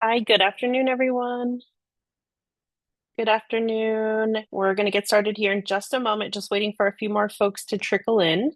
Hi, good afternoon, everyone. Good afternoon. We're going to get started here in just a moment, just waiting for a few more folks to trickle in.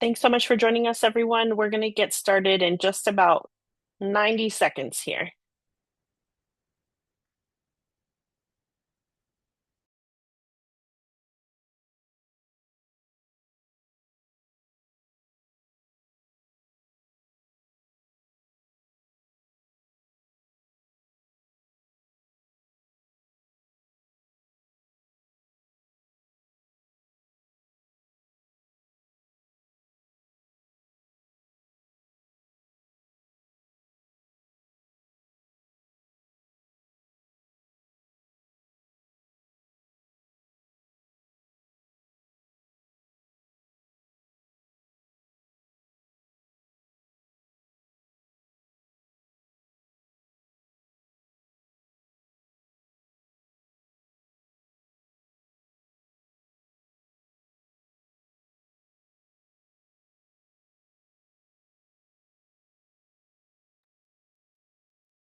Thanks so much for joining us, everyone. We're going to get started in just about 90 seconds here.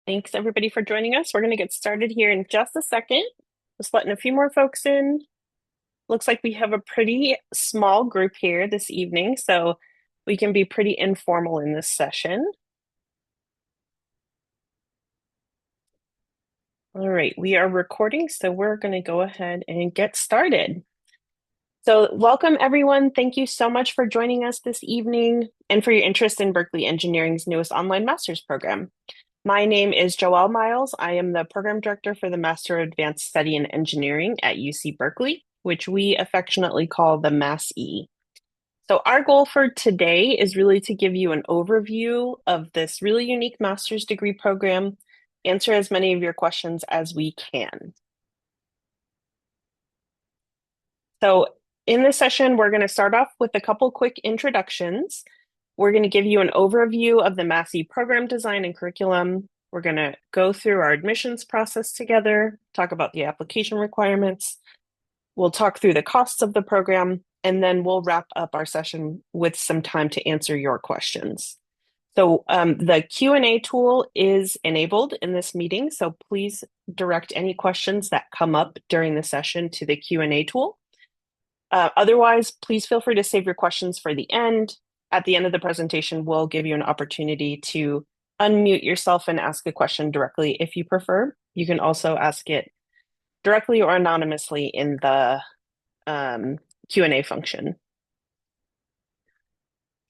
Thanks, everybody, for joining us. We're going to get started here in just a second. Just letting a few more folks in. Looks like we have a pretty small group here this evening, so we can be pretty informal in this session. All right, we are recording, so we're going to go ahead and get started. So, welcome everyone. Thank you so much for joining us this evening and for your interest in Berkeley Engineering's newest online master's program. My name is Joelle Miles. I am the program director for the Master of Advanced Study in Engineering at UC Berkeley, which we affectionately call the MASE. So, our goal for today is really to give you an overview of this really unique master's degree program, answer as many of your questions as we can. So, in this session, we're going to start off with a couple quick introductions. We're going to give you an overview of the MASE program design and curriculum. We're going to go through our admissions process together, talk about the application requirements. We'll talk through the costs of the program, and then we'll wrap up our session with some time to answer your questions. So the Q&A tool is enabled in this meeting, so please direct any questions that come up during the session to the Q&A tool. Otherwise, please feel free to save your questions for the end. At the end of the presentation, we'll give you an opportunity to unmute yourself and ask a question directly if you prefer. You can also ask it directly or anonymously in the Q&A function.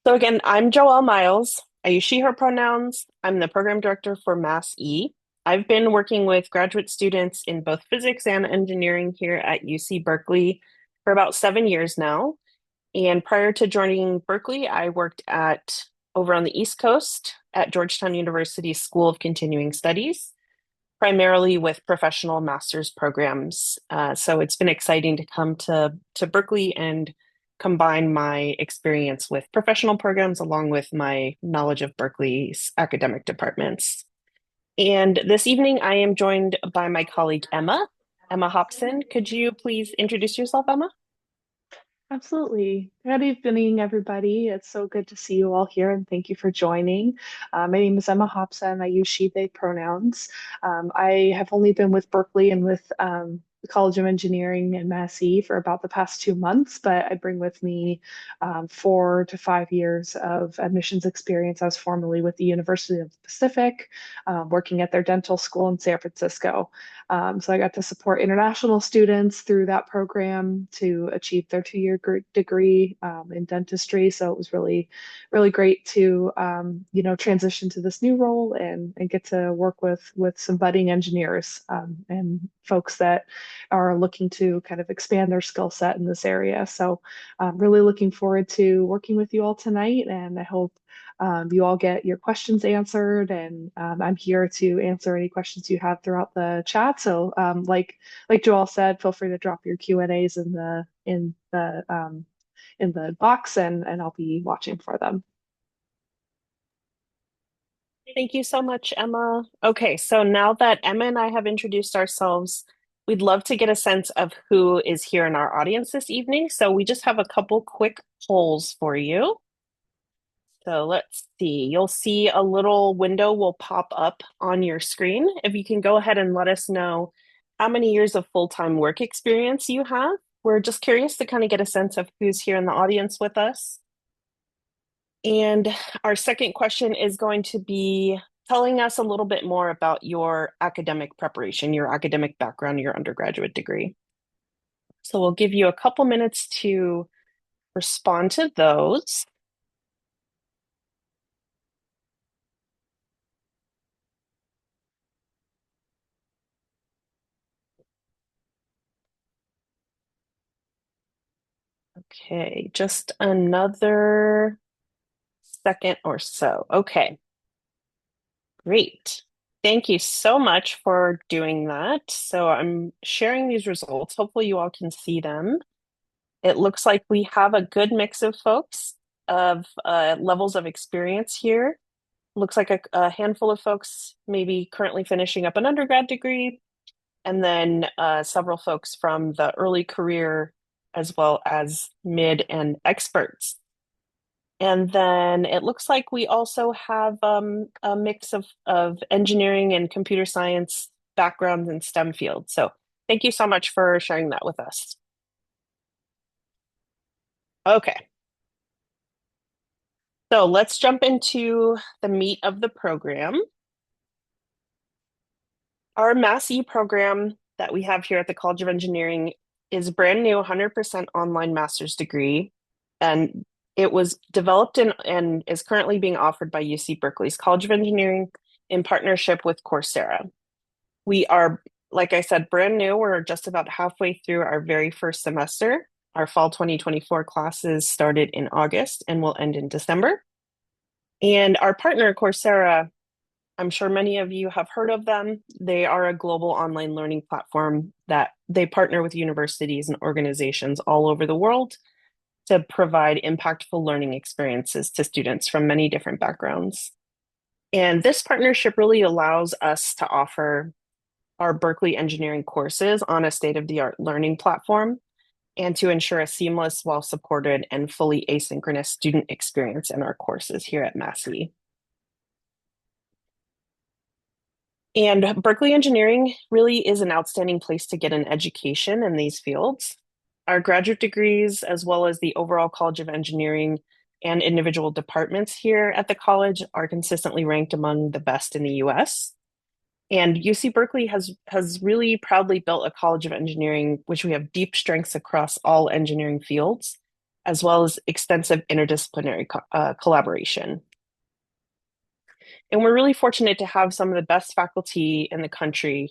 So again, I'm Joelle Miles. I use she, her pronouns. I'm the program director for MASE. I've been working with graduate students in both physics and engineering here at UC Berkeley for about 7 years now. And prior to joining Berkeley, I worked at over on the East Coast at Georgetown University School of Continuing Studies, primarily with professional master's programs. So it's been exciting to come to Berkeley and combine my experience with professional programs along with my knowledge of Berkeley's academic departments. And this evening, I am joined by my colleague Emma Hobson. Could you please introduce yourself, Emma? Absolutely. Good evening, everybody. It's so good to see you all here, and thank you for joining. My name is Emma Hobson. I use she, they pronouns. I have only been with Berkeley and with the College of Engineering and Massey for about the past 2 months, but I bring with me 4 to 5 years of admissions experience. I was formerly with the University of the Pacific, working at their dental school in San Francisco. So I got to support international students through that program to achieve their 2 year degree in dentistry. So it was really, really great to transition to this new role and get to work with some budding engineers and folks that are looking to kind of expand their skill set in this area. So I'm really looking forward to working with you all tonight, and I hope you all get your questions answered, and I'm here to answer any questions you have throughout the chat. So, like Joel said, feel free to drop your Q&As in the box, and I'll be watching for them. Thank you so much, Emma. Okay, so now that Emma and I have introduced ourselves, we'd love to get a sense of who is here in our audience this evening. So we just have a couple quick polls for you. So let's see. You'll see a little window will pop up on your screen. If you can go ahead and let us know how many years of full-time work experience you have. We're just curious to kind of get a sense of who's here in the audience with us. And our second question is going to be telling us a little bit more about your academic preparation, your academic background, your undergraduate degree. So we'll give you a couple minutes to respond to those. Okay, just another second or so. Okay, great. Thank you so much for doing that. So I'm sharing these results. Hopefully you all can see them. It looks like we have a good mix of folks of levels of experience here. Looks like a handful of folks maybe currently finishing up an undergrad degree, and then several folks from the early career as well as mid and experts. And then it looks like we also have a mix of engineering and computer science backgrounds in STEM fields. So thank you so much for sharing that with us. Okay, so let's jump into the meat of the program. Our Mass E program that we have here at the College of Engineering is brand new, 100% online master's degree. And it was developed and is currently being offered by UC Berkeley's College of Engineering in partnership with Coursera. We are, like I said, brand new. We're just about halfway through our very first semester. Our fall 2024 classes started in August and will end in December. And our partner, Coursera, I'm sure many of you have heard of them. They are a global online learning platform that they partner with universities and organizations all over the world to provide impactful learning experiences to students from many different backgrounds. And this partnership really allows us to offer our Berkeley engineering courses on a state-of-the-art learning platform and to ensure a seamless, well-supported, and fully asynchronous student experience in our courses here at Massey. And Berkeley Engineering really is an outstanding place to get an education in these fields. Our graduate degrees, as well as the overall College of Engineering and individual departments here at the college, are consistently ranked among the best in the US. And UC Berkeley has really proudly built a College of Engineering, which we have deep strengths across all engineering fields, as well as extensive interdisciplinary collaboration. And we're really fortunate to have some of the best faculty in the country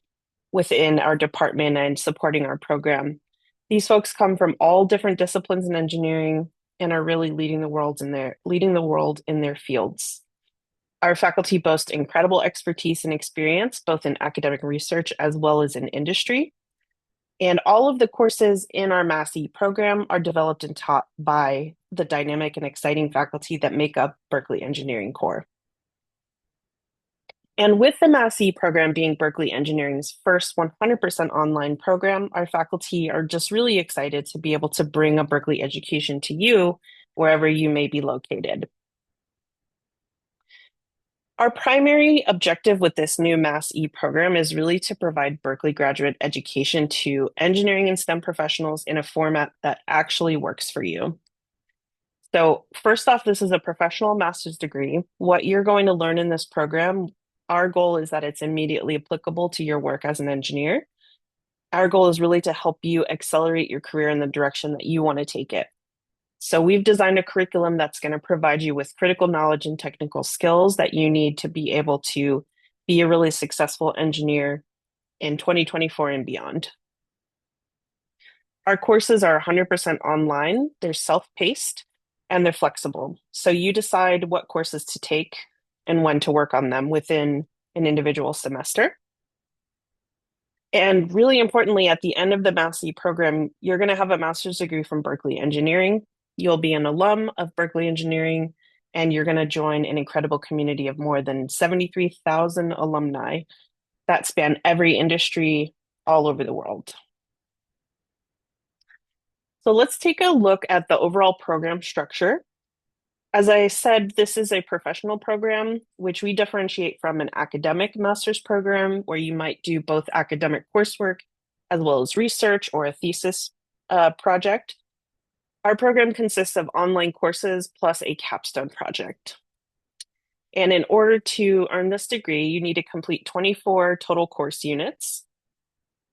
within our department and supporting our program. These folks come from all different disciplines in engineering and are really leading the world in their fields. Our faculty boast incredible expertise and experience, both in academic research as well as in industry. And all of the courses in our Massey program are developed and taught by the dynamic and exciting faculty that make up Berkeley Engineering Core. And with the Massey program being Berkeley Engineering's first 100% online program, our faculty are just really excited to be able to bring a Berkeley education to you wherever you may be located. Our primary objective with this new Mass E program is really to provide Berkeley graduate education to engineering and STEM professionals in a format that actually works for you. So first off, this is a professional master's degree. What you're going to learn in this program, our goal is that it's immediately applicable to your work as an engineer. Our goal is really to help you accelerate your career in the direction that you want to take it. So we've designed a curriculum that's going to provide you with critical knowledge and technical skills that you need to be able to be a really successful engineer in 2024 and beyond. Our courses are 100% online. They're self-paced, and they're flexible. So you decide what courses to take and when to work on them within an individual semester. And really importantly, at the end of the Massey program, you're going to have a master's degree from Berkeley Engineering. You'll be an alum of Berkeley Engineering, and you're going to join an incredible community of more than 73,000 alumni that span every industry all over the world. So let's take a look at the overall program structure. As I said, this is a professional program, which we differentiate from an academic master's program, where you might do both academic coursework as well as research or a thesis project. Our program consists of online courses plus a capstone project. And in order to earn this degree, you need to complete 24 total course units.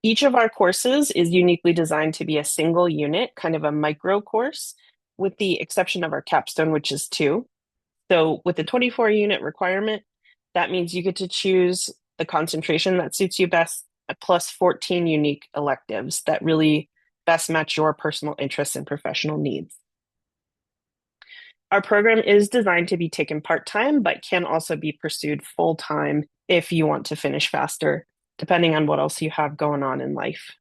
Each of our courses is uniquely designed to be a single unit, kind of a micro course, with the exception of our capstone, which is two. So with the 24 unit requirement, that means you get to choose the concentration that suits you best, plus 14 unique electives that really best match your personal interests and professional needs. Our program is designed to be taken part-time, but can also be pursued full-time if you want to finish faster, depending on what else you have going on in life.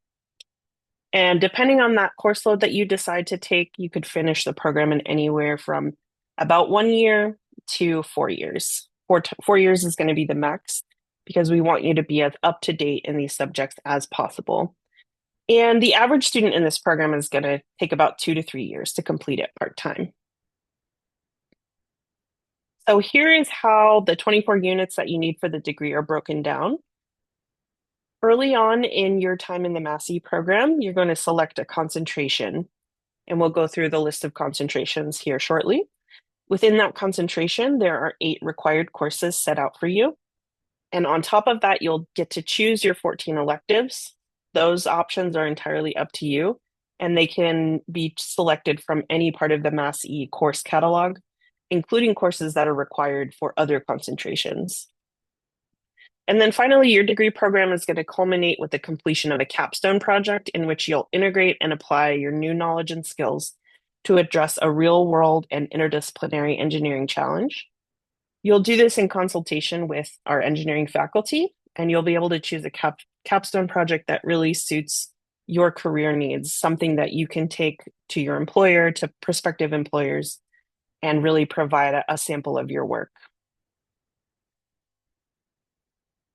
And depending on that course load that you decide to take, you could finish the program in anywhere from about 1 year to 4 years. 4 years is going to be the max because we want you to be as up to date in these subjects as possible. And the average student in this program is going to take about 2 to 3 years to complete it part-time. So here is how the 24 units that you need for the degree are broken down. Early on in your time in the Massey program, you're going to select a concentration, and we'll go through the list of concentrations here shortly. Within that concentration, there are 8 required courses set out for you. And on top of that, you'll get to choose your 14 electives. Those options are entirely up to you, and they can be selected from any part of the Massey course catalog, including courses that are required for other concentrations. And then finally, your degree program is going to culminate with the completion of a capstone project in which you'll integrate and apply your new knowledge and skills to address a real world and interdisciplinary engineering challenge. You'll do this in consultation with our engineering faculty, and you'll be able to choose a capstone project that really suits your career needs, something that you can take to your employer, to prospective employers, and really provide a sample of your work.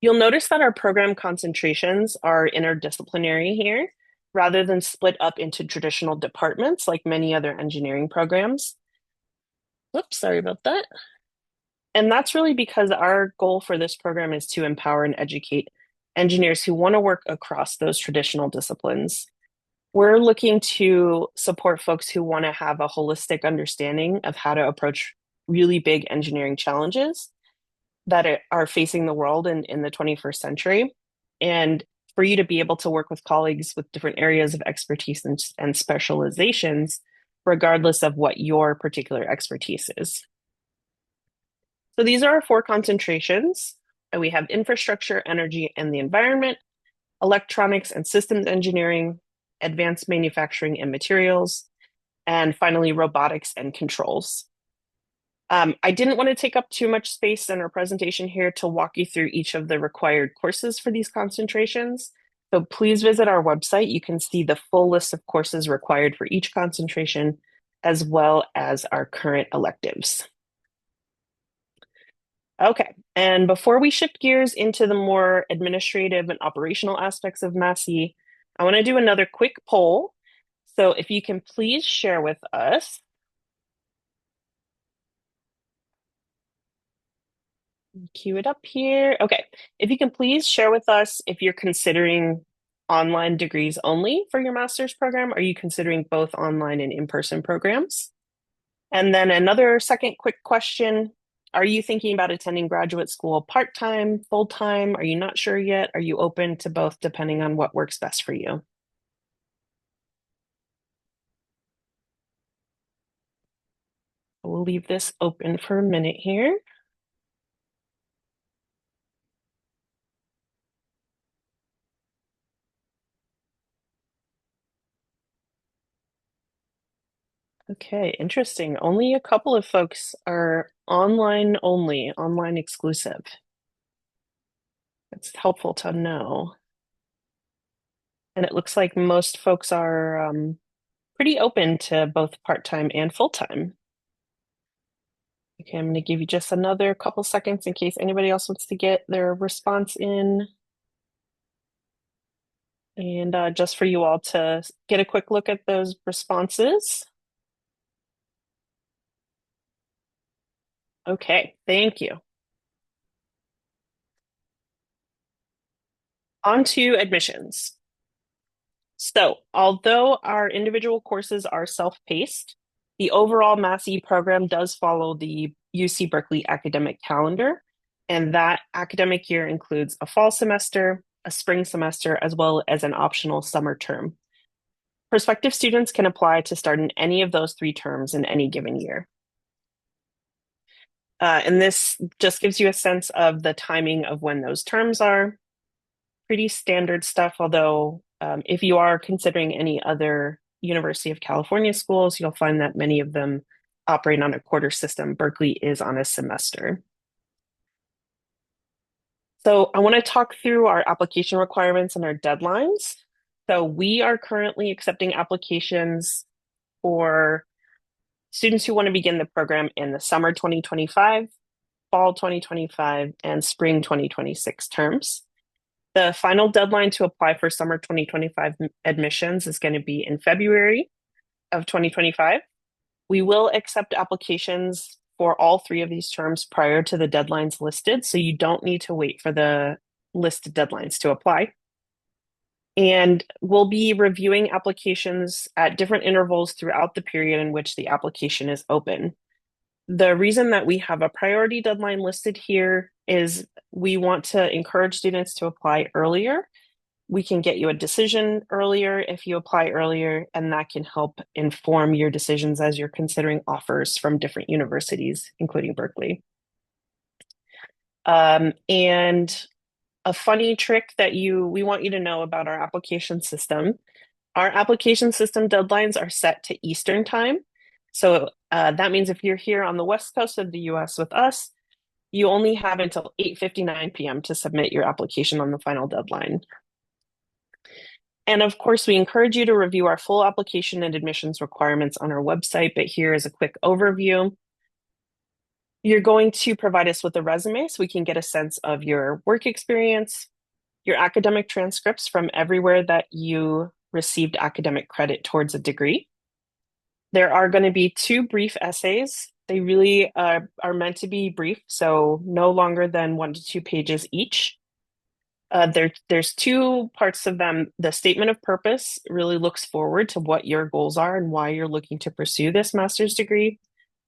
You'll notice that our program concentrations are interdisciplinary here, rather than split up into traditional departments like many other engineering programs. Whoops, sorry about that. And that's really because our goal for this program is to empower and educate engineers who want to work across those traditional disciplines. We're looking to support folks who want to have a holistic understanding of how to approach really big engineering challenges that are facing the world in the 21st century. And for you to be able to work with colleagues with different areas of expertise and specializations, regardless of what your particular expertise is. So these are our 4 concentrations. And we have infrastructure, energy, and the environment, electronics and systems engineering, advanced manufacturing and materials, and finally, robotics and controls. I didn't want to take up too much space in our presentation here to walk you through each of the required courses for these concentrations. So please visit our website. You can see the full list of courses required for each concentration, as well as our current electives. Okay, and before we shift gears into the more administrative and operational aspects of Massey, I want to do another quick poll. So if you can please share with us. Cue it up here. Okay, if you can please share with us if you're considering online degrees only for your master's program. Are you considering both online and in-person programs? And then another second quick question. Are you thinking about attending graduate school part-time, full-time? Are you not sure yet? Are you open to both depending on what works best for you? We'll leave this open for a minute here. Okay, interesting. Only a couple of folks are online only, online exclusive. It's helpful to know. And it looks like most folks are pretty open to both part-time and full-time. Okay, I'm going to give you just another couple seconds in case anybody else wants to get their response in. And just for you all to get a quick look at those responses. Okay, thank you. On to admissions. So, although our individual courses are self-paced, the overall Massey program does follow the UC Berkeley academic calendar, and that academic year includes a fall semester, a spring semester, as well as an optional summer term. Prospective students can apply to start in any of those three terms in any given year. And this just gives you a sense of the timing of when those terms are. Pretty standard stuff, although if you are considering any other University of California schools, you'll find that many of them operate on a quarter system. Berkeley is on a semester. So I want to talk through our application requirements and our deadlines. So we are currently accepting applications for students who want to begin the program in the summer 2025, fall 2025, and spring 2026 terms. The final deadline to apply for summer 2025 admissions is going to be in February of 2025. We will accept applications for all three of these terms prior to the deadlines listed, so you don't need to wait for the listed deadlines to apply. And we'll be reviewing applications at different intervals throughout the period in which the application is open. The reason that we have a priority deadline listed here is we want to encourage students to apply earlier. We can get you a decision earlier if you apply earlier, and that can help inform your decisions as you're considering offers from different universities, including Berkeley. And a funny trick that we want you to know about our application system. Our application system deadlines are set to Eastern time. So that means if you're here on the West Coast of the US with us, you only have until 8:59 p.m. to submit your application on the final deadline. And of course, we encourage you to review our full application and admissions requirements on our website, but here is a quick overview. You're going to provide us with a resume so we can get a sense of your work experience, your academic transcripts from everywhere that you received academic credit towards a degree. There are going to be two brief essays. They really are meant to be brief, so no longer than 1 to 2 pages each. There's two parts of them. The statement of purpose really looks forward to what your goals are and why you're looking to pursue this master's degree.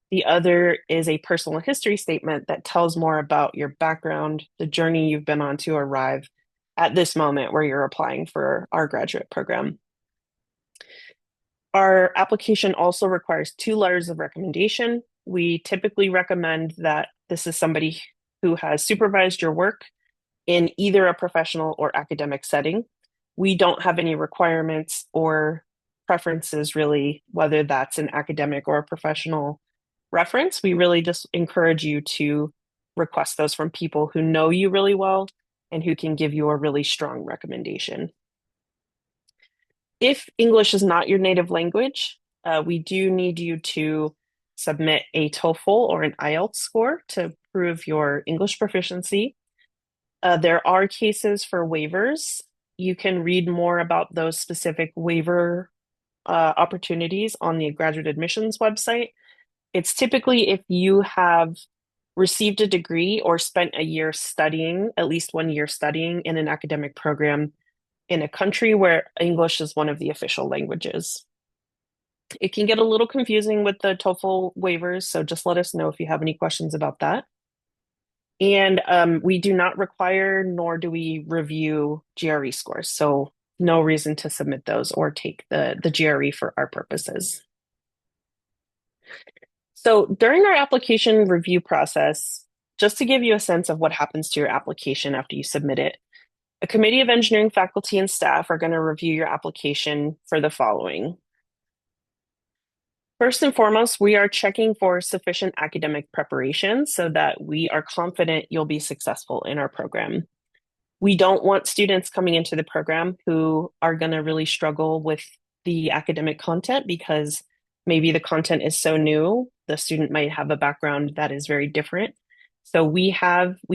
The other is a personal history statement that tells more about your background, the journey you've been on to arrive at this moment where you're applying for our graduate program. Our application also requires 2 letters of recommendation. We typically recommend that this is somebody who has supervised your work in either a professional or academic setting. We don't have any requirements or preferences really, whether that's an academic or a professional reference. We really just encourage you to request those from people who know you really well and who can give you a really strong recommendation. If English is not your native language, we do need you to submit a TOEFL or an IELTS score to prove your English proficiency. There are cases for waivers. You can read more about those specific waiver opportunities on the graduate admissions website. It's typically if you have received a degree or spent a year studying, at least 1 year studying in an academic program in a country where English is one of the official languages. It can get a little confusing with the TOEFL waivers, so just let us know if you have any questions about that. And we do not require nor do we review GRE scores, so no reason to submit those or take the GRE for our purposes. So during our application review process, just to give you a sense of what happens to your application after you submit it, a committee of engineering faculty and staff are going to review your application for the following. First and foremost, we are checking for sufficient academic preparation so that we are confident you'll be successful in our program. We don't want students coming into the program who are going to really struggle with the academic content because maybe the content is so new, the student might have a background that is very different. So we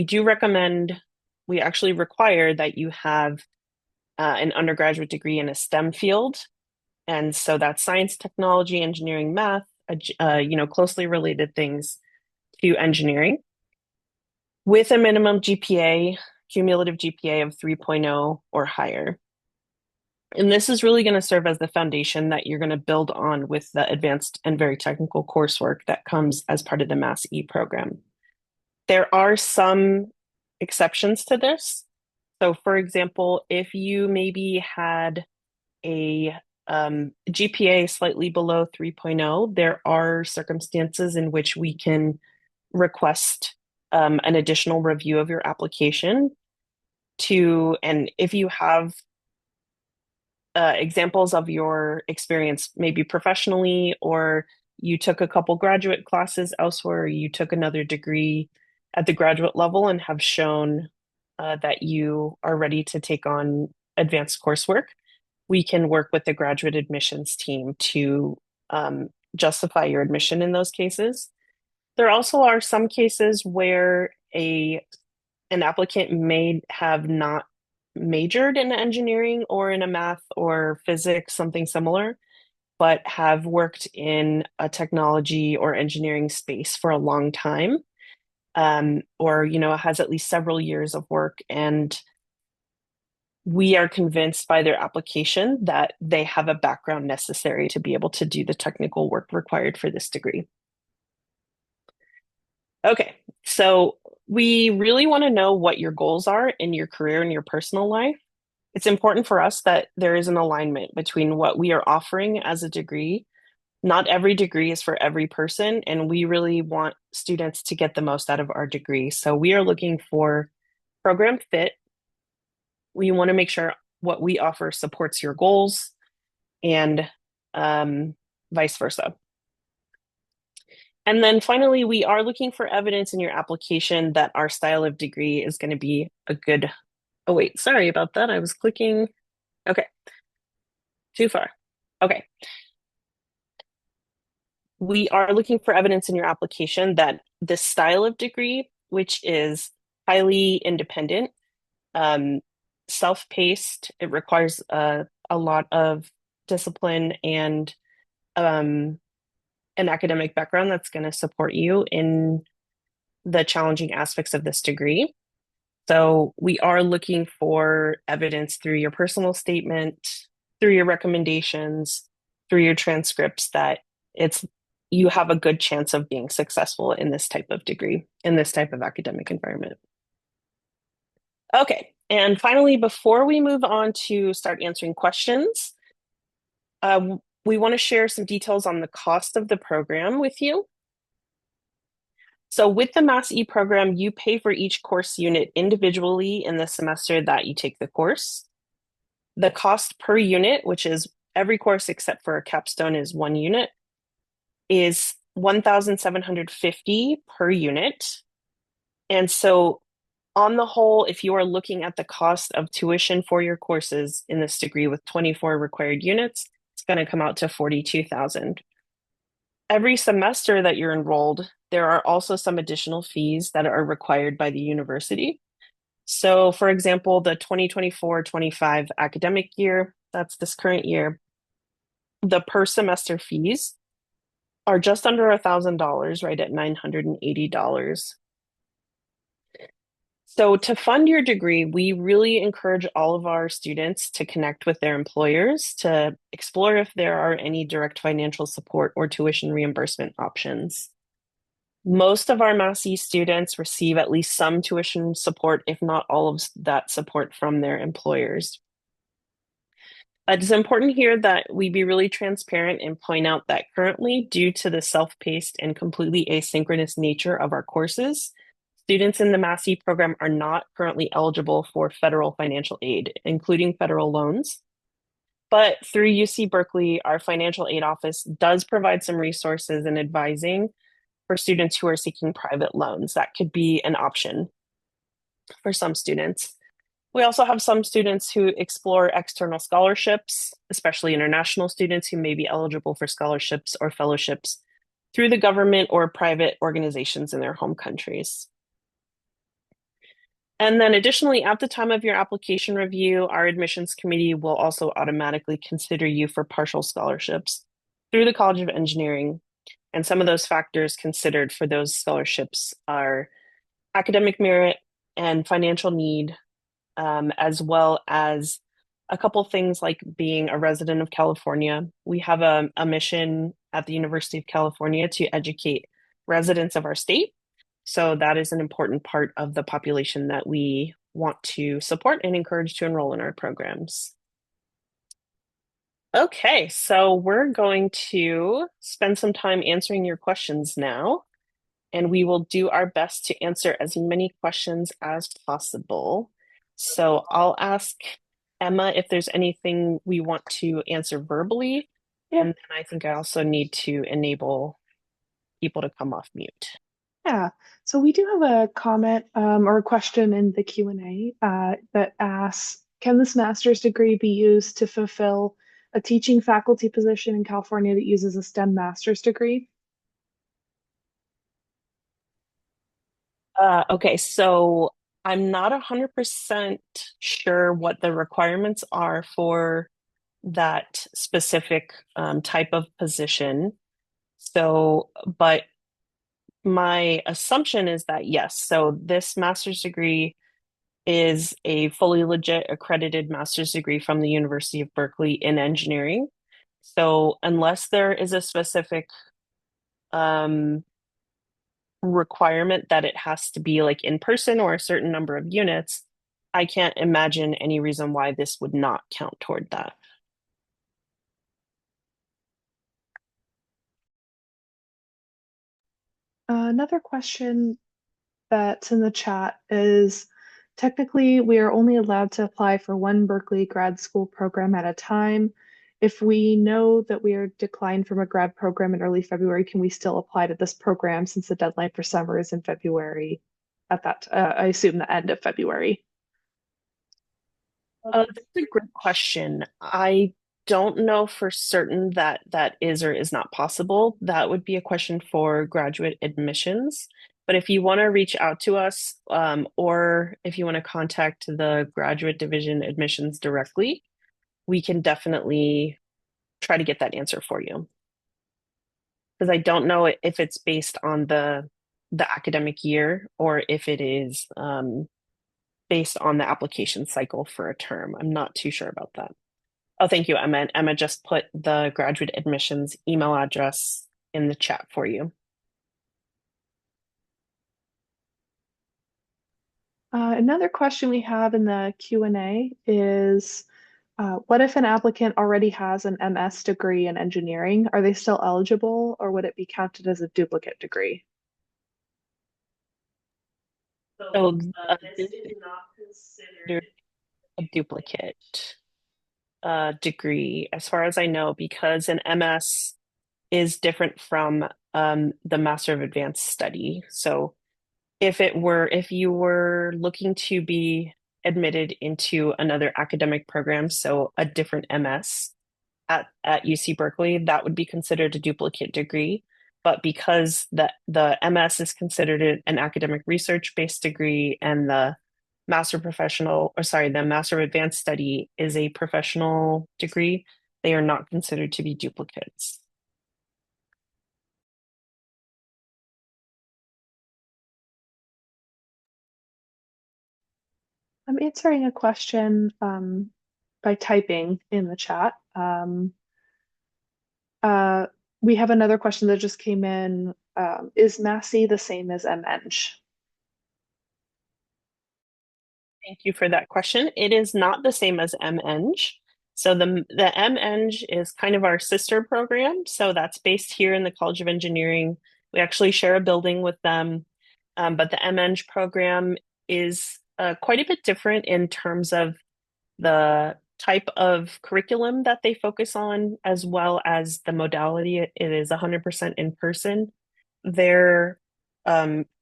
do recommend, we actually require that you have an undergraduate degree in a STEM field. And so that's science, technology, engineering, math, closely related things to engineering with a minimum GPA, cumulative GPA of 3.0 or higher. And this is really going to serve as the foundation that you're going to build on with the advanced and very technical coursework that comes as part of the Mass E program. There are some exceptions to this. So, for example, if you maybe had a GPA slightly below 3.0, there are circumstances in which we can request an additional review of your application and if you have examples of your experience, maybe professionally, or you took a couple graduate classes elsewhere, or you took another degree at the graduate level and have shown that you are ready to take on advanced coursework, we can work with the graduate admissions team to justify your admission in those cases. There also are some cases where an applicant may have not majored in engineering or in a math or physics, something similar, but have worked in a technology or engineering space for a long time, or has at least several years of work, and we are convinced by their application that they have a background necessary to be able to do the technical work required for this degree. Okay, so we really want to know what your goals are in your career and your personal life. It's important for us that there is an alignment between what we are offering as a degree. Not every degree is for every person, and we really want students to get the most out of our degree. So we are looking for program fit. We want to make sure what we offer supports your goals and vice versa. And then finally, we are looking for evidence in your application that our style of degree is going to be a good. Oh, wait, sorry about that. I was clicking. Okay, too far. Okay. We are looking for evidence in your application that this style of degree, which is highly independent, um, self-paced, it requires a lot of discipline and um, an academic background that's going to support you in the challenging aspects of this degree. So we are looking for evidence through your personal statement, through your recommendations, through your transcripts that it's you have a good chance of being successful in this type of degree, in this type of academic environment. Okay, and finally, before we move on to start answering questions, we want to share some details on the cost of the program with you. So with the Mass E program, you pay for each course unit individually in the semester that you take the course. The cost per unit, which is every course except for a capstone is 1 unit, is 1,750 per unit. And so on the whole, if you are looking at the cost of tuition for your courses in this degree with 24 required units, it's going to come out to 42,000. Every semester that you're enrolled, there are also some additional fees that are required by the university. So, for example, the 2024-25 academic year, that's this current year, the per semester fees are just under $1,000, right at $980. So, to fund your degree, we really encourage all of our students to connect with their employers to explore if there are any direct financial support or tuition reimbursement options. Most of our Mass E students receive at least some tuition support, if not all of that support from their employers. It's important here that we be really transparent and point out that currently, due to the self-paced and completely asynchronous nature of our courses, students in the Mass E program are not currently eligible for federal financial aid, including federal loans. But through UC Berkeley, our financial aid office does provide some resources and advising for students who are seeking private loans. That could be an option for some students. We also have some students who explore external scholarships, especially international students who may be eligible for scholarships or fellowships through the government or private organizations in their home countries. And then additionally, at the time of your application review, our admissions committee will also automatically consider you for partial scholarships through the College of Engineering. And some of those factors considered for those scholarships are academic merit and financial need, as well as a couple things like being a resident of California. We have a mission at the University of California to educate residents of our state. So that is an important part of the population that we want to support and encourage to enroll in our programs. Okay, so we're going to spend some time answering your questions now, and we will do our best to answer as many questions as possible. So I'll ask Emma if there's anything we want to answer verbally, Yeah. and then I think I also need to enable people to come off mute. Yeah. So we do have a comment or a question in the Q&A that asks, can this master's degree be used to fulfill a teaching faculty position in California that uses a STEM master's degree? Okay, so I'm not 100% sure what the requirements are for that specific type of position. So, but my assumption is that yes. So this master's degree is a fully legit accredited master's degree from the University of Berkeley in engineering. So unless there is a specific um, requirement that it has to be like in person or a certain number of units, I can't imagine any reason why this would not count toward that. Another question that's in the chat is technically we are only allowed to apply for one Berkeley grad school program at a time. If we know that we are declined from a grad program in early February, can we still apply to this program since the deadline for summer is in February at that, I assume the end of February? That's a great question. I don't know for certain that that is or is not possible. That would be a question for graduate admissions. But if you want to reach out to us, or if you want to contact the graduate division admissions directly, we can definitely try to get that answer for you. Because I don't know if it's based on the academic year or if it is based on the application cycle for a term. I'm not too sure about that. Oh, thank you, Emma. And Emma just put the graduate admissions email address in the chat for you. Another question we have in the Q&A is, what if an applicant already has an MS degree in engineering? Are they still eligible, or would it be counted as a duplicate degree? So this is considered a duplicate degree, as far as I know, because an MS is different from the Master of Advanced Study. So if you were looking to be admitted into another academic program, so a different MS at UC Berkeley, that would be considered a duplicate degree. But because the MS is considered an academic research-based degree and the Master of Advanced Study is a professional degree, they are not considered to be duplicates. I'm answering a question by typing in the chat. Uh, we have another question that just came in. Is Massey the same as MEng? Thank you for that question. It is not the same as MEng. So the MEng is kind of our sister program. So that's based here in the College of Engineering. We actually share a building with them. But the MEng program is quite a bit different in terms of the type of curriculum that they focus on, as well as the modality. It is 100% in person. Their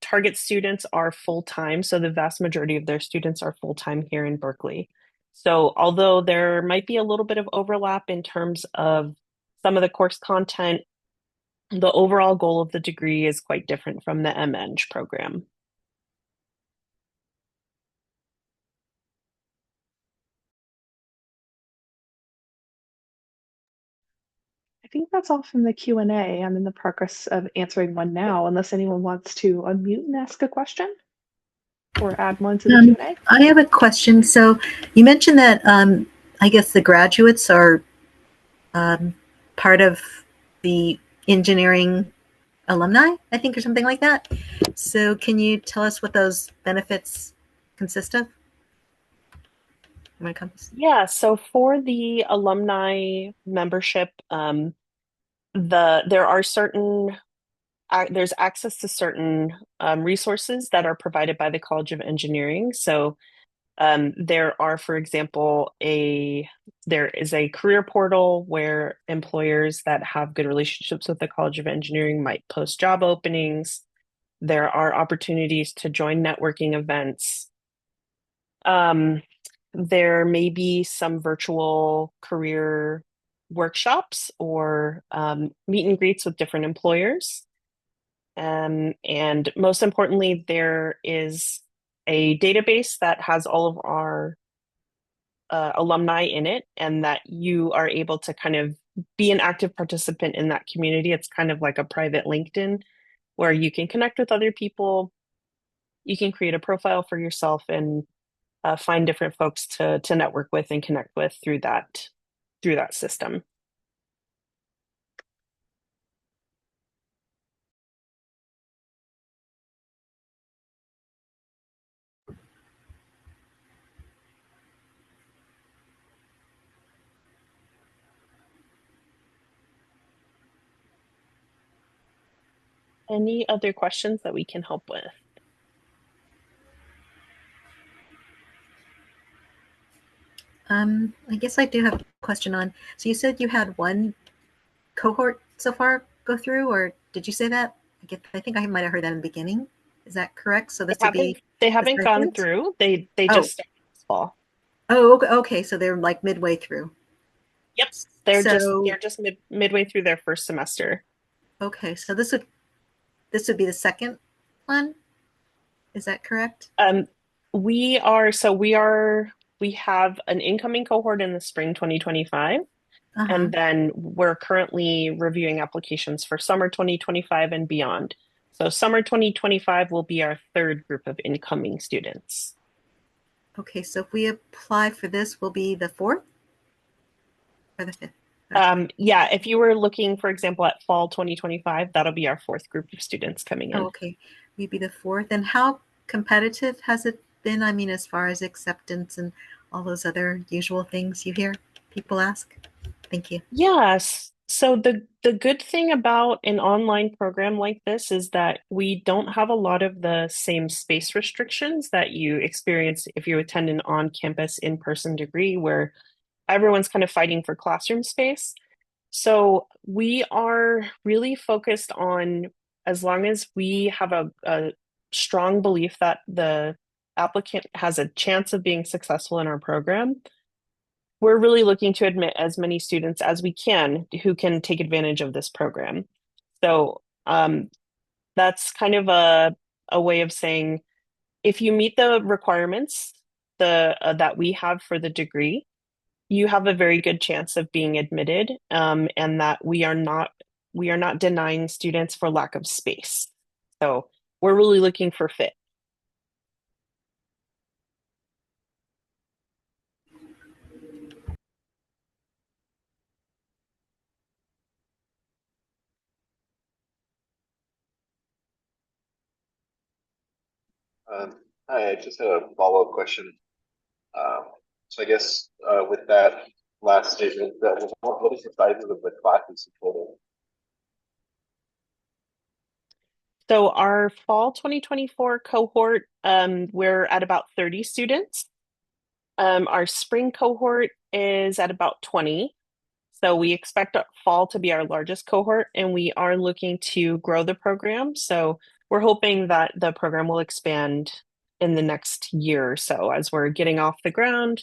target students are full-time, so the vast majority of their students are full-time here in Berkeley. So although there might be a little bit of overlap in terms of some of the course content, the overall goal of the degree is quite different from the MEng program. I think that's all from the Q&A. I'm in the progress of answering one now, unless anyone wants to unmute and ask a question or add one to the Q&A. I have a question. So you mentioned that I guess the graduates are um, part of the engineering alumni, I think, or something like that. So can you tell us what those benefits consist of when it comes? Yeah, so for the alumni membership, there are there's access to certain resources that are provided by the College of Engineering. So there are, for example, there is a career portal where employers that have good relationships with the College of Engineering might post job openings. There are opportunities to join networking events. Um, there may be some virtual career workshops or meet and greets with different employers. And most importantly, there is a database that has all of our alumni in it, and that you are able to kind of be an active participant in that community. It's kind of like a private LinkedIn where you can connect with other people. You can create a profile for yourself and find different folks to network with and connect with through that system. Any other questions that we can help with? I guess I do have a question on. So you said you had one cohort so far go through, or did you say that? I think I might have heard that in the beginning. Is that correct? So this would be They the haven't gone second? through. They Oh, just started this fall. oh, okay. So they're like midway through. Yep. So They're just midway through their first semester. okay, so this would be the second one. Is that correct? Um, we are so we have an incoming cohort in the spring 2025, Uh huh. and then we're currently reviewing applications for summer 2025 and beyond. So summer 2025 will be our third group of incoming students. Okay, so if we apply for this, we'll be the fourth or the fifth? Okay. Yeah, if you were looking, for example, at fall 2025, that'll be our fourth group of students coming Oh, in. okay. We'd be the fourth. And how competitive has it been? I mean, as far as acceptance and all those other usual things you hear people ask. Thank you. Yes. So the good thing about an online program like this is that we don't have a lot of the same space restrictions that you experience if you attend an on-campus in-person degree where everyone's kind of fighting for classroom space. So we are really focused on, as long as we have a strong belief that the applicant has a chance of being successful in our program, we're really looking to admit as many students as we can who can take advantage of this program. So that's kind of a way of saying if you meet the requirements that we have for the degree, you have a very good chance of being admitted, and that we are not denying students for lack of space. So we're really looking for fit. Um, Hi, I just had a follow-up question. Um, so I guess with that last statement, what is the size of the classes in total? So our fall 2024 cohort, we're at about 30 students. Our spring cohort is at about 20. So we expect fall to be our largest cohort, and we are looking to grow the program. So we're hoping that the program will expand in the next year or so as we're getting off the ground,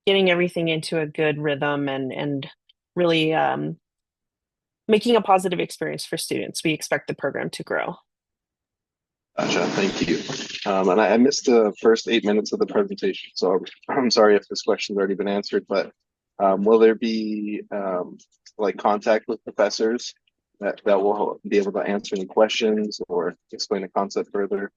getting everything into a good rhythm, and really making a positive experience for students. We expect the program to grow. Gotcha. Thank you. And I missed the first 8 minutes of the presentation, so I'm sorry if this question's already been answered, but will there be like contact with professors that will be able to answer any questions or explain the concept further?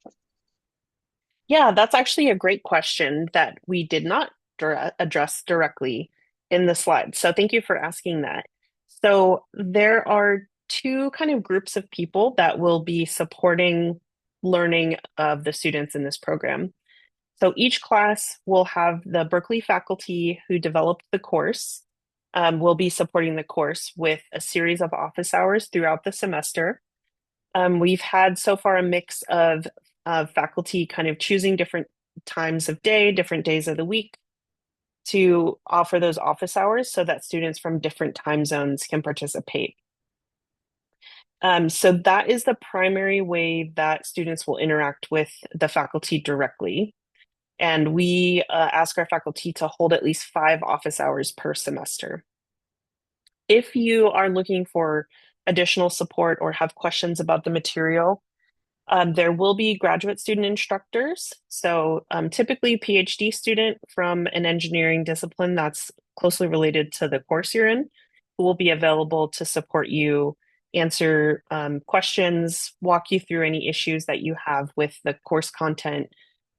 Yeah, that's actually a great question that we did not address directly in the slide. So thank you for asking that. So there are two kind of groups of people that will be supporting learning of the students in this program. So each class will have the Berkeley faculty who developed the course, will be supporting the course with a series of office hours throughout the semester. We've had so far a mix of faculty kind of choosing different times of day, different days of the week to offer those office hours so that students from different time zones can participate. So that is the primary way that students will interact with the faculty directly. And we ask our faculty to hold at least 5 office hours per semester. If you are looking for additional support or have questions about the material, there will be graduate student instructors. So typically PhD student from an engineering discipline that's closely related to the course you're in, who will be available to support you, answer questions, walk you through any issues that you have with the course content,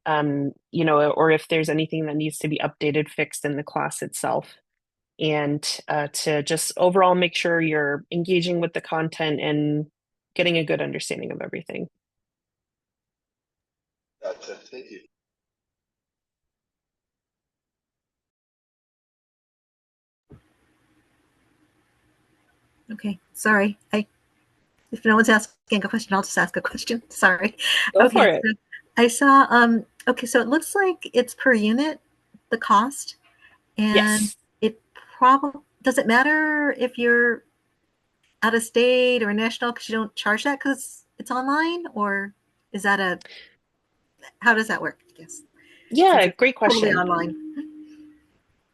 or if there's anything that needs to be updated, fixed in the class itself. And to just overall make sure you're engaging with the content and getting a good understanding of everything. Gotcha. Thank you. Okay, sorry. If no one's asking a question, I'll just ask a question. Sorry. Go for Okay, it. so I saw, okay, so it looks like it's per unit, the cost, and Yes. it probably, does it matter if you're out of state or national because you don't charge that because it's online, or is that how does that work? I guess since Yeah, it's great totally question. online.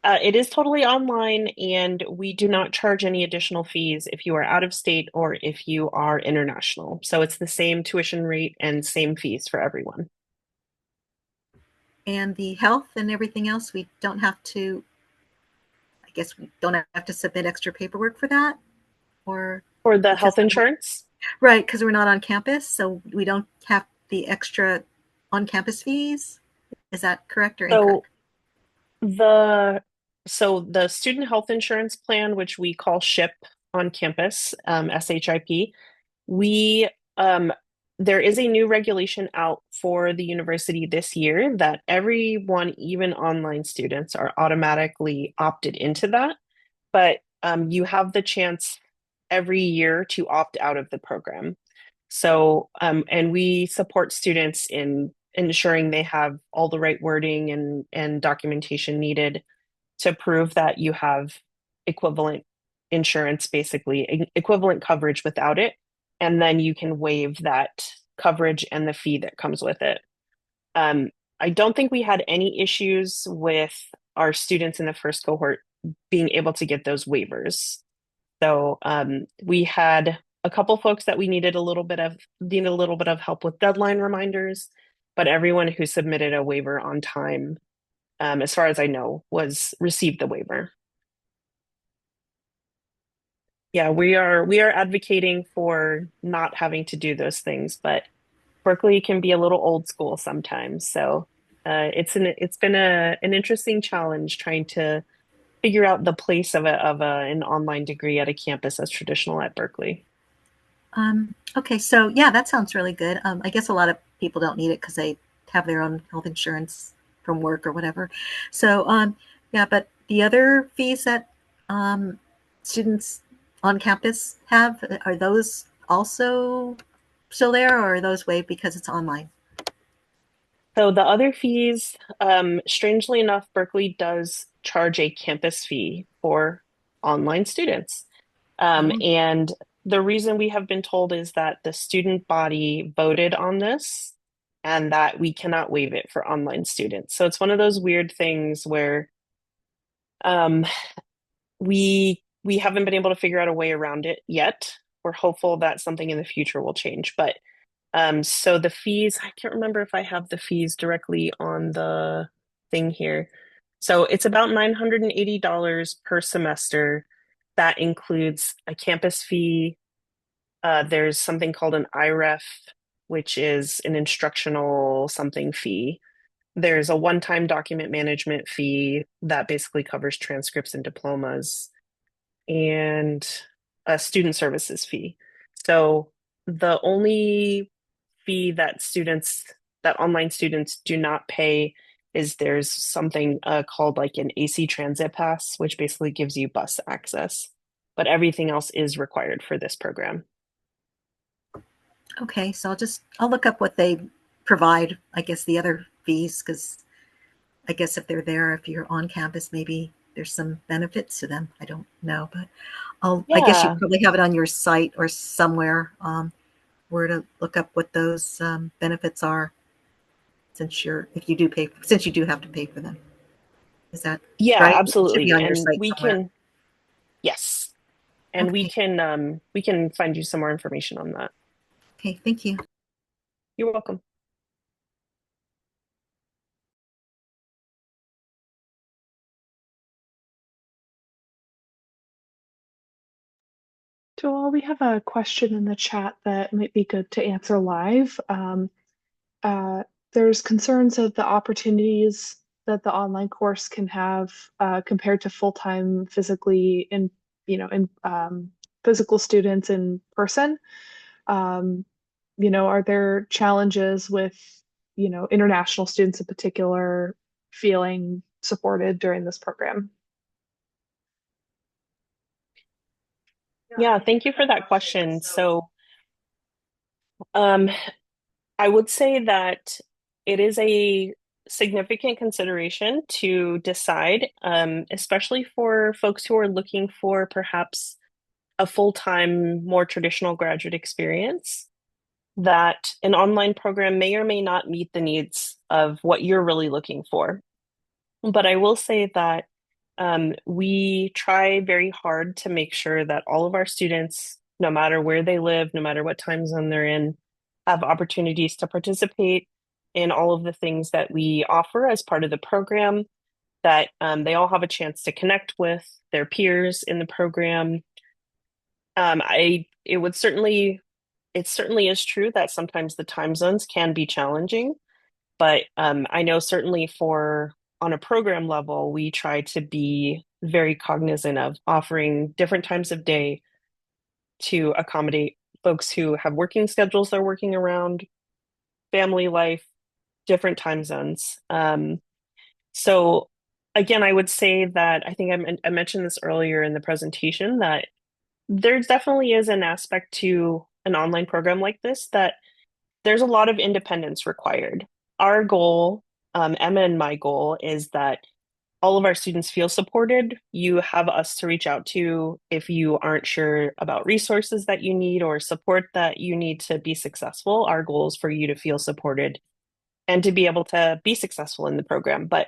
It is totally online, and we do not charge any additional fees if you are out of state or if you are international. So it's the same tuition rate and same fees for everyone. And the health and everything else, we don't have to, I guess we don't have to submit extra paperwork for that, or For the because health insurance, right, because we're not on campus, so we don't have the extra on-campus fees. Is that correct or so incorrect? the the student health insurance plan, which we call SHIP on campus, SHIP, we there is a new regulation out for the university this year that everyone, even online students, are automatically opted into that. But you have the chance every year to opt out of the program. So, and we support students in ensuring they have all the right wording and documentation needed to prove that you have equivalent insurance, basically equivalent coverage without it. And then you can waive that coverage and the fee that comes with it. Um, I don't think we had any issues with our students in the first cohort being able to get those waivers. So we had a couple folks that we needed a little bit of help with deadline reminders, but everyone who submitted a waiver on time, as far as I know, was received the waiver. Yeah, we are advocating for not having to do those things, but Berkeley can be a little old school sometimes. So it's been an interesting challenge trying to figure out the place of an online degree at a campus as traditional at Berkeley. Okay, so yeah, that sounds really good. I guess a lot of people don't need it because they have their own health insurance from work or whatever. So yeah, but the other fees that students on campus have, are those also still there, or are those waived because it's online? So the other fees, strangely enough, Berkeley does charge a campus fee for online students. Oh, And the reason we have been told is that the student body voted on this and that we cannot waive it for online students. So it's one of those weird things where um, we haven't been able to figure out a way around it yet. We're hopeful that something in the future will change. But so the fees, I can't remember if I have the fees directly on the thing here. So it's about $980 per semester. That includes a campus fee. There's something called an IREF, which is an instructional something fee. There's a one-time document management fee that basically covers transcripts and diplomas, and a student services fee. So the only fee that online students do not pay is there's something called like an AC Transit Pass, which basically gives you bus access. But everything else is required for this program. okay. So I'll look up what they provide, I guess the other fees, because I guess if they're there, if you're on campus, maybe there's some benefits to them. I don't know, but I guess you Yeah, probably have it on your site or somewhere, where to look up what those benefits are since you do have to pay for them. Is that yeah, right? It should be absolutely. on your And site we somewhere. can, yes, and Okay. we can find you some more information on that. Okay. Thank you. You're welcome. Joel, we have a question in the chat that might be good to answer live. Uh, there's concerns of the opportunities that the online course can have compared to full-time physical students in person. Um, are there challenges with, international students in particular feeling supported during this program? Yeah, thank you for that question. So, um, I would say that it is a significant consideration to decide, especially for folks who are looking for perhaps a full-time, more traditional graduate experience, that an online program may or may not meet the needs of what you're really looking for. But I will say that we try very hard to make sure that all of our students, no matter where they live, no matter what time zone they're in, have opportunities to participate in all of the things that we offer as part of the program, that they all have a chance to connect with their peers in the program. It certainly is true that sometimes the time zones can be challenging, but I know certainly for on a program level, we try to be very cognizant of offering different times of day to accommodate folks who have working schedules they're working around, family life, different time zones. So again, I would say that I think I mentioned this earlier in the presentation that there definitely is an aspect to an online program like this that there's a lot of independence required. Our goal, Emma and my goal, is that all of our students feel supported. You have us to reach out to if you aren't sure about resources that you need or support that you need to be successful. Our goal is for you to feel supported and to be able to be successful in the program. But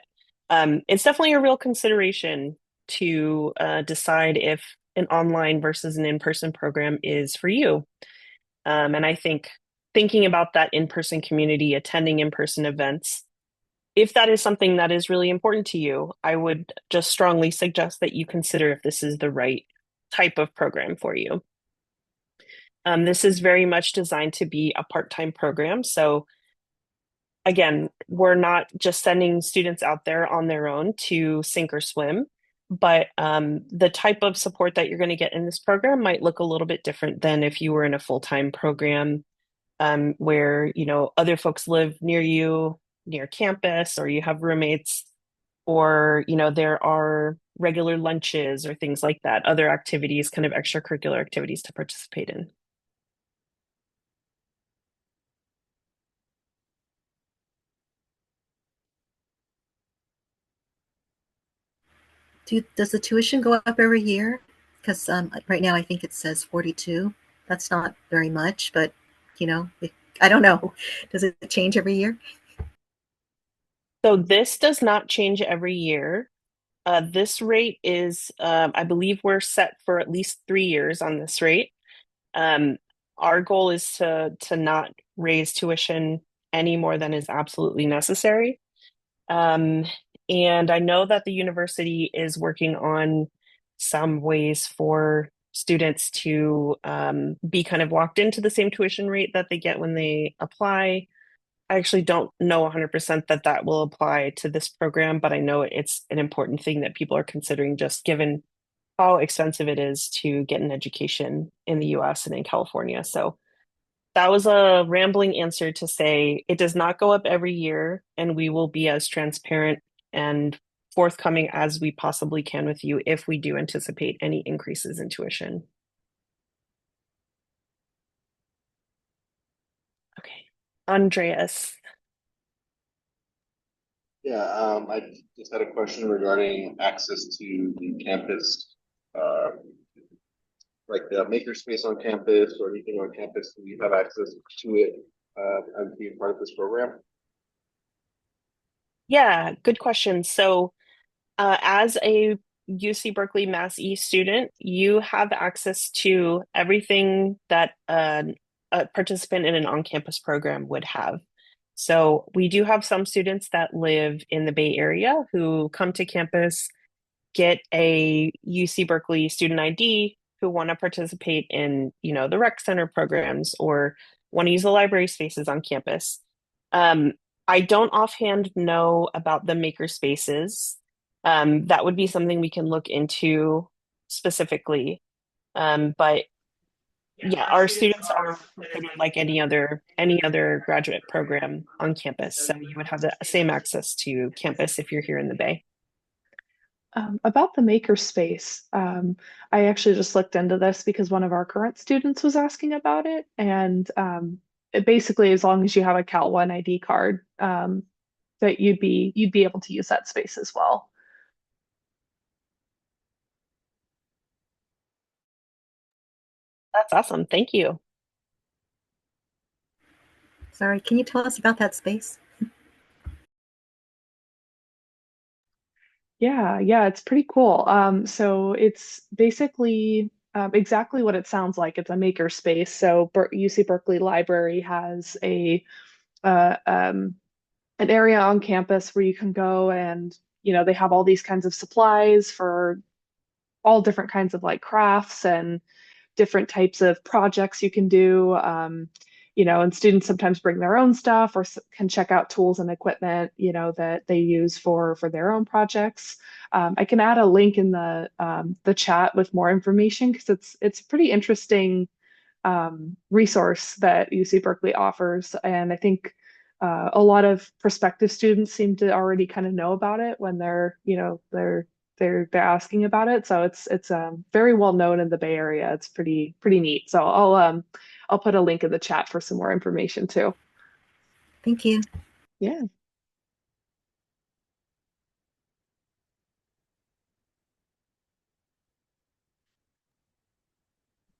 it's definitely a real consideration to decide if an online versus an in-person program is for you. And I think thinking about that in-person community, attending in-person events, if that is something that is really important to you, I would just strongly suggest that you consider if this is the right type of program for you. This is very much designed to be a part-time program. So again, we're not just sending students out there on their own to sink or swim, but the type of support that you're going to get in this program might look a little bit different than if you were in a full-time program where other folks live near you, near campus, or you have roommates, or there are regular lunches or things like that, other activities, kind of extracurricular activities to participate in. does the tuition go up every year? Because right now I think it says 42. That's not very much, but you know, I don't know. Does it change every year? So this does not change every year. This rate is, I believe we're set for at least 3 years on this rate. Um, our goal is to not raise tuition any more than is absolutely necessary. Um, and I know that the university is working on some ways for students to be kind of locked into the same tuition rate that they get when they apply. I actually don't know 100% that that will apply to this program, but I know it's an important thing that people are considering just given how expensive it is to get an education in the US and in California. So that was a rambling answer to say it does not go up every year, and we will be as transparent and forthcoming as we possibly can with you if we do anticipate any increases in tuition. Okay. Andreas. Yeah, I just had a question regarding access to the campus, uh, like the makerspace on campus or anything on campus. Do you have access to it as being part of this program? Yeah, good question. So, as a UC Berkeley Mass East student, you have access to everything that a participant in an on-campus program would have. So we do have some students that live in the Bay Area who come to campus, get a UC Berkeley student ID, who want to participate in, the rec center programs or want to use the library spaces on campus. Um, I don't offhand know about the maker spaces. That would be something we can look into specifically. But yeah, our students are considered like any other graduate program on campus. So you would have the same access to campus if you're here in the Bay. About the makerspace, I actually just looked into this because one of our current students was asking about it, and it basically, as long as you have a Cal One ID card, that you'd be able to use that space as well. That's awesome. Thank you. Sorry, can you tell us about that space? Yeah, it's pretty cool. So it's basically exactly what it sounds like. It's a maker space. So UC Berkeley Library has uh, um, an area on campus where you can go and they have all these kinds of supplies for all different kinds of like crafts and different types of projects you can do. And students sometimes bring their own stuff or can check out tools and equipment, that they use for their own projects. I can add a link in the chat with more information because it's pretty interesting resource that UC Berkeley offers. And I think a lot of prospective students seem to already kind of know about it when they're asking about it. So it's very well known in the Bay Area. It's pretty neat. So I'll put a link in the chat for some more information too. Thank you. Yeah.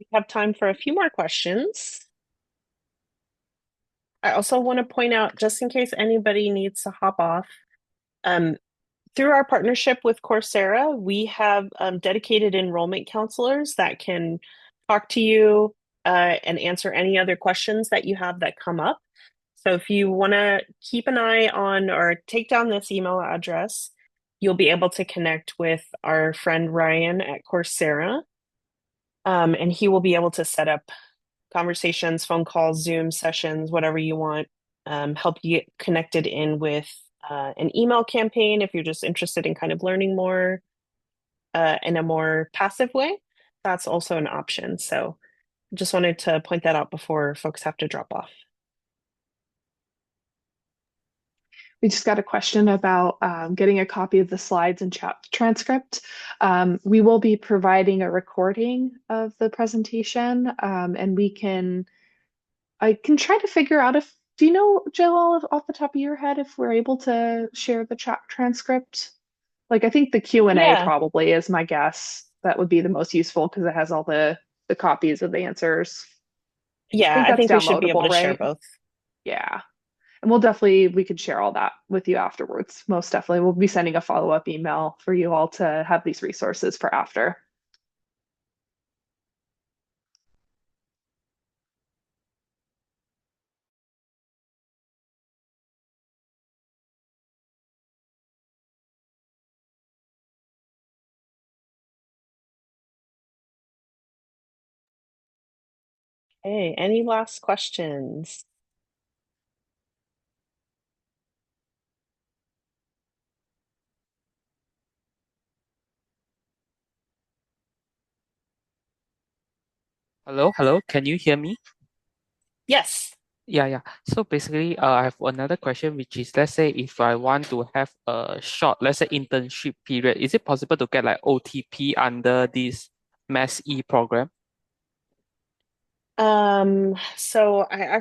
We have time for a few more questions. I also want to point out, just in case anybody needs to hop off, um, through our partnership with Coursera, we have dedicated enrollment counselors that can talk to you and answer any other questions that you have that come up. So if you want to keep an eye on or take down this email address, you'll be able to connect with our friend Ryan at Coursera, and he will be able to set up conversations, phone calls, Zoom sessions, whatever you want, help you get connected in with an email campaign if you're just interested in kind of learning more in a more passive way. That's also an option. So just wanted to point that out before folks have to drop off. We just got a question about getting a copy of the slides and chat transcript. We will be providing a recording of the presentation, and I can try to figure out do you know, Joel, off the top of your head, if we're able to share the chat transcript, Like I think the Q&A Yeah. probably is my guess. That would be the most useful because it has all the copies of the answers. I Yeah, think I that's think we should be able downloadable, to share right? both. Yeah. And we could share all that with you afterwards. Most definitely. We'll be sending a follow-up email for you all to have these resources for after. Hey, any last questions? Hello, can you hear me? Yes. Yeah. So basically, I have another question, which is, let's say if I want to have a short, let's say internship period, is it possible to get like OTP under this Mass E program? So I'm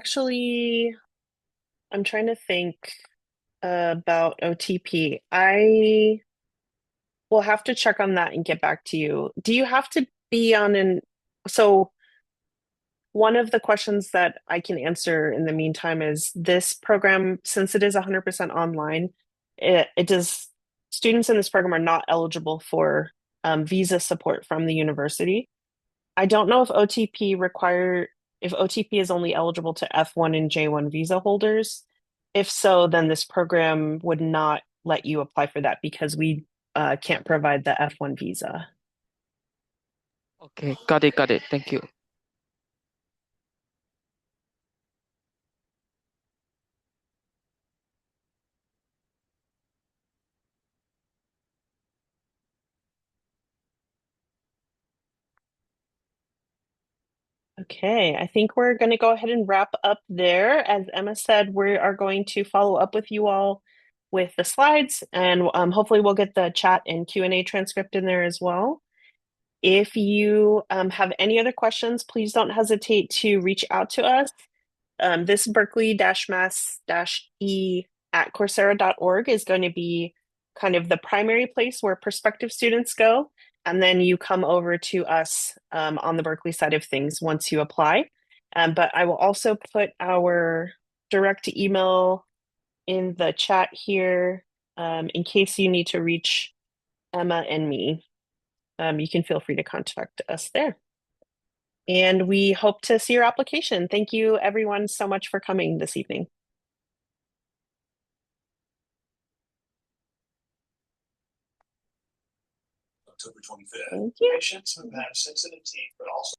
trying to think about OTP. I will have to check on that and get back to you. Do you have to be on so one of the questions that I can answer in the meantime is this program, since it is 100% online, it does students in this program are not eligible for visa support from the university. I don't know if OTP is only eligible to F1 and J1 visa holders. If so, then this program would not let you apply for that because we can't provide the F1 visa. Okay, got it. Thank you. Okay, I think we're going to go ahead and wrap up there. As Emma said, we are going to follow up with you all with the slides, and hopefully we'll get the chat and Q&A transcript in there as well. If you have any other questions, please don't hesitate to reach out to us. This Berkeley-Mass-E at Coursera.org is going to be kind of the primary place where prospective students go. And then you come over to us on the Berkeley side of things once you apply. But I will also put our direct email in the chat here in case you need to reach Emma and me. You can feel free to contact us there. And we hope to see your application. Thank you, everyone, so much for coming this evening. October 25th. Thank you. Patients who have sensitive teeth, but also